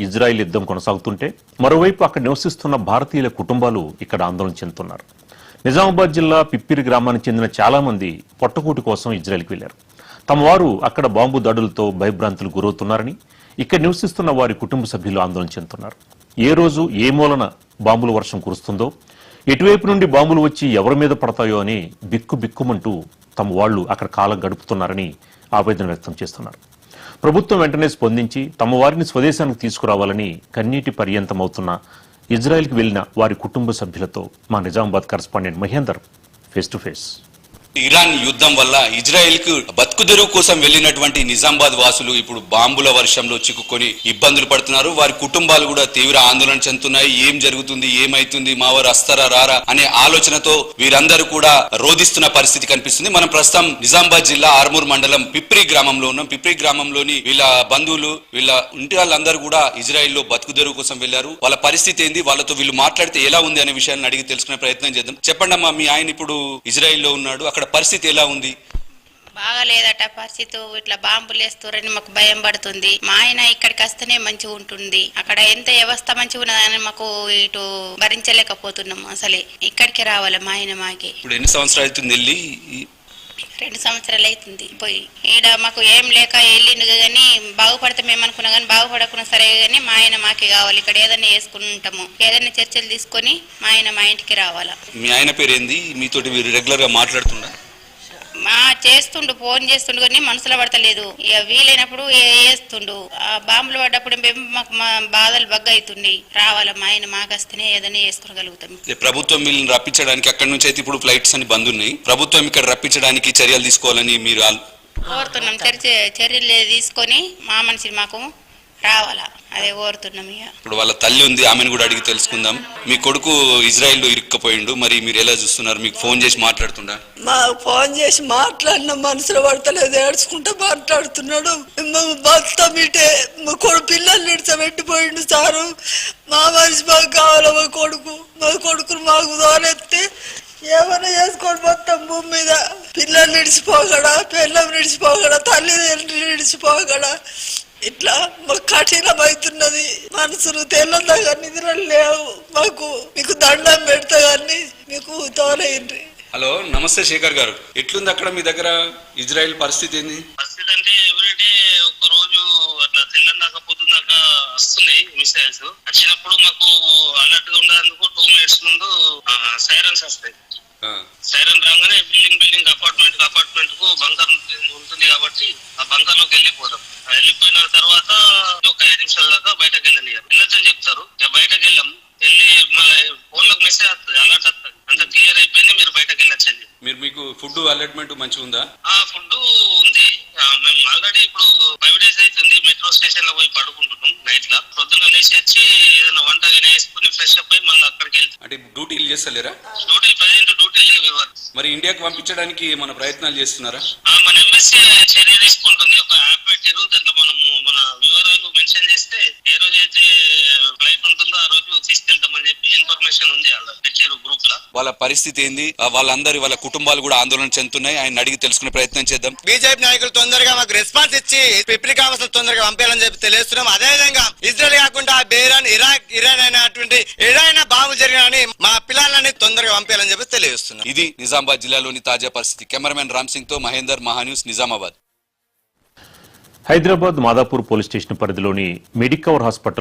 Israel యుద్ధం కొనసాగుతుంటే మరోవైపు అక్కడ నివసిస్తున్న భారతీయుల కుటుంబాలు ఇక్కడ ఆందోళన చెందుతున్నారు. నిజామాబాద్ జిల్లా పిప్పిరి గ్రామానికి చెందిన చాలా మంది పొట్టకూటి కోసం ఇజ్రాయెల్కి వెళ్లారు. తమ వారు అక్కడ బాంబు దాడులతో భయభ్రాంతులు గురవుతున్నారని ఇక్కడ నివసిస్తున్న వారి కుటుంబ సభ్యులు ఆందోళన చెందుతున్నారు. ఏ రోజు ఏ మూలన బాంబుల వర్షం కురుస్తుందో, ఎటువైపు నుండి బాంబులు వచ్చి ఎవరి మీద పడతాయో అని బిక్కుమంటూ తమ వాళ్లు అక్కడ కాలం గడుపుతున్నారని ఆవేదన వ్యక్తం చేస్తున్నారు. ప్రభుత్వం వెంటనే స్పందించి తమ వారిని స్వదేశానికి తీసుకురావాలని కన్నీటి పర్యంతమవుతున్న ఇజ్రాయెల్కి వెళ్లిన వారి కుటుంబ సభ్యులతో మా Nizamabad correspondent Mahender face to face. Iran యుద్ధం వల్ల ఇజ్రాయెల్ కు బతుకుదెరువు కోసం వెళ్లినటువంటి నిజామాబాద్ వాసులు ఇప్పుడు బాంబుల వర్షంలో చిక్కుకొని ఇబ్బందులు పడుతున్నారు. వారి కుటుంబాలు కూడా తీవ్ర ఆందోళన చెందుతున్నాయి. ఏం జరుగుతుంది, ఏమైతుంది, మా వారు వస్తారా రారా అనే ఆలోచనతో వీరందరూ కూడా రోధిస్తున్న పరిస్థితి కనిపిస్తుంది. మనం ప్రస్తుతం నిజామాబాద్ జిల్లా ఆర్మూర్ మండలం పిప్రి గ్రామంలో ఉన్నాం. పిప్రి గ్రామంలోని వీళ్ళ బంధువులు, వీళ్ళ ఇంటి వాళ్ళందరూ కూడా ఇజ్రాయెల్ లో బతుకుదెరువు కోసం వెళ్లారు. వాళ్ళ పరిస్థితి ఏంది, వాళ్ళతో వీళ్ళు మాట్లాడితే ఎలా ఉంది అనే విషయాన్ని అడిగి తెలుసుకునే ప్రయత్నం చేద్దాం. చెప్పండి అమ్మా, మీ ఆయన ఇప్పుడు ఇజ్రాయెల్ లో ఉన్నాడు, అక్కడ పరిస్థితి ఎలా ఉంది? బాగాలేదట పరిస్థితి. ఇట్లా బాంబులు వేస్తారని మాకు భయం పడుతుంది. మా ఆయన ఇక్కడికి వస్తేనే మంచిగా ఉంటుంది. అక్కడ ఎంత వ్యవస్థ మంచిగా ఉన్నదని మాకు ఇటు భరించలేకపోతున్నాము. అసలే ఇక్కడికి రావాలి మా ఆయన. మాకి ఇప్పుడు ఎన్ని సంవత్సరాలు అవుతుంది వెళ్ళి? 2 సంవత్సరాలు అవుతుంది పోయి. ఈడ మాకు ఏం లేక వెళ్ళిండు కానీ బాగుపడితే మేము అనుకున్నాం కానీ బాగుపడకున్నా సరే కానీ మా ఆయన మాకే కావాలి. ఇక్కడ ఏదైనా వేసుకుంటాము, ఏదైనా చర్చలు తీసుకొని మా ఆయన మా ఇంటికి రావాలా. మీ ఆయన పేరు ఏంది? మీతోటి మీరు రెగ్యులర్ గా మాట్లాడుతుండా? చేస్తుండు, ఫోన్ చేస్తుండు కానీ మనసులో పడతలేదు. ఇక వీలైనప్పుడు వేస్తుండు. ఆ బాంబులు పడ్డప్పుడు మాకు మా బాధలు బగ్గ అవుతుంది. రావాలా మా ఆయన మాకు వస్తేనే ఏదైనా వేసుకోగలుగుతాం. ప్రభుత్వం వీళ్ళని రప్పించడానికి, అక్కడ నుంచి అయితే ఇప్పుడు ఫ్లైట్స్ అని బంద్ ఉన్నాయి, ప్రభుత్వం ఇక్కడ రప్పించడానికి చర్యలు తీసుకోవాలని మీరు కోరుతున్నాం. చర్యలు తీసుకొని మా మనిషి మాకు రావాలా, అదే కోరుతున్నాం. ఇప్పుడు వాళ్ళ తల్లి ఉంది, ఆమెను కూడా అడిగి తెలుసుకుందాం. మీ కొడుకు ఇజ్రాయెల్ లో ఇరుక్కపోయిండు, మరి మీరు ఎలా చూస్తున్నారు? మీకు ఫోన్ చేసి మాట్లాడుతుండా? మాకు ఫోన్ చేసి మాట్లాడిన మనసులో పడతలేదు, ఏడ్చుకుంటూ మాట్లాడుతున్నాడు. భర్త మీటే మా కొడుకు పిల్లల్ని నిడిచబెట్టిపోయిండు సారు. మా మనిషి మాకు కావాలి. మా కొడుకును మాకు దోరెత్తే ఏమైనా చేసుకొని మొత్తం భూమి మీద పిల్లలు నిడిచిపోగడా, పిల్లలు నిడిచిపోగడా, తల్లిదండ్రులు నిడిచిపోగడా. ఇట్లా మాకు కఠినమవుతున్నది. మనసులు తెల్లందాగా నిద్రలు లేవు మాకు. మీకు దండం పెడతా కానీ మీకు తోలైంది. హలో, నమస్తే శేఖర్ గారు. ఎట్లుంది అక్కడ మీ దగ్గర ఇజ్రాయెల్ పరిస్థితి ఏంది? పరిస్థితి అంటే ఎవ్రీడే ఒక రోజు అట్లా తెల్లందాకా పొద్దుందాకా వస్తున్నాయి మిసైల్స్. వచ్చినప్పుడు మాకు అలర్ట్ గా ఉండేందుకు 2 minutes ముందు సైరన్స్ వస్తాయి. సైరన్ రాగానే బిల్డింగ్ అపార్ట్మెంట్ కు బంకర్ ఉంటుంది కాబట్టి ఆ బంకర్ లోకి వెళ్ళిపోతాం. వెళ్ళిపోయిన తర్వాత ఒక 5 నిమిషాల దాకా బయటకు వెళ్ళొచ్చని చెప్తారు. బయటకు వెళ్ళాం. వెళ్ళి ఫోన్ లోకి మెసేజ్ వస్తుంది, అలర్ట్ వస్తుంది, అంత క్లియర్ అయిపోయింది, మీరు బయటకు వెళ్ళొచ్చని. మీకు ఫుడ్ అలర్ట్మెంట్ మంచిగా ఉందా? ఫుడ్ ఉంది. మేము ఆల్రెడీ ఇప్పుడు 5 days అవుతుంది మెట్రో స్టేషన్ లో పోయి పడుకుంటున్నాం. నైట్ లా పొద్దున్న లేచి వచ్చి ఏదైనా వంట వేసుకుని ఫ్రెష్ అప్ అయి మళ్ళీ అక్కడికి వెళ్తాం. అంటే డ్యూటీలు చేస్తలేరా? ప్రజెంట్ డ్యూటీ లేవు. మరి ఇండియాకి పంపించడానికి మన ప్రయత్నాలు చేస్తున్నారా? మన ఎంబసీ చర్య తీసుకుంటుంది. ఒక యాప్ పెట్టారు, దాంట్లో మనము మన వివరాలు మెన్షన్ చేస్తే ఏ రోజు అయితే ఫ్లైట్ ఉంటుందో ఆ రోజు తీసుకెళ్తామని చెప్పి ఇన్ఫర్మేషన్ ఉంది. అలా పెట్టారు గ్రూప్ లా. వాళ్ళ పరిస్థితి ఏంది, వాళ్ళందరి వాళ్ళ కుటుంబాలు కూడా ఆందోళన చెందుతున్నాయి. ఆయన అడిగి తెలుసుకునే ప్రయత్నం చేద్దాం. బీజేపీ నాయకులు తొందరగా మాకు రెస్పాన్స్ ఇచ్చి పిప్రి కావాల్సిన తొందరగా పంపేయాలని చెప్పి తెలియస్తున్నాం. అదేవిధంగా ఇజ్రాయెల్ కాకుండా బేరాన్, ఇరాన్ అయినటువంటి ఏదైనా బాంబు జరిగినని మా పిల్లలని తొందరగా పంపేయాలని చెప్పి తెలియజేస్తున్నాం. ఇది నిజామాబాద్ జిల్లాలోని తాజా పరిస్థితి. కెమెరామెన్ రామ్ సింగ్ తో మహేందర్, మహాన్యూస్, నిజామాబాద్. హైదరాబాద్ మాదాపూర్ పోలీస్ స్టేషన్ పరిధిలోని మెడికవర్ హాస్పిటల్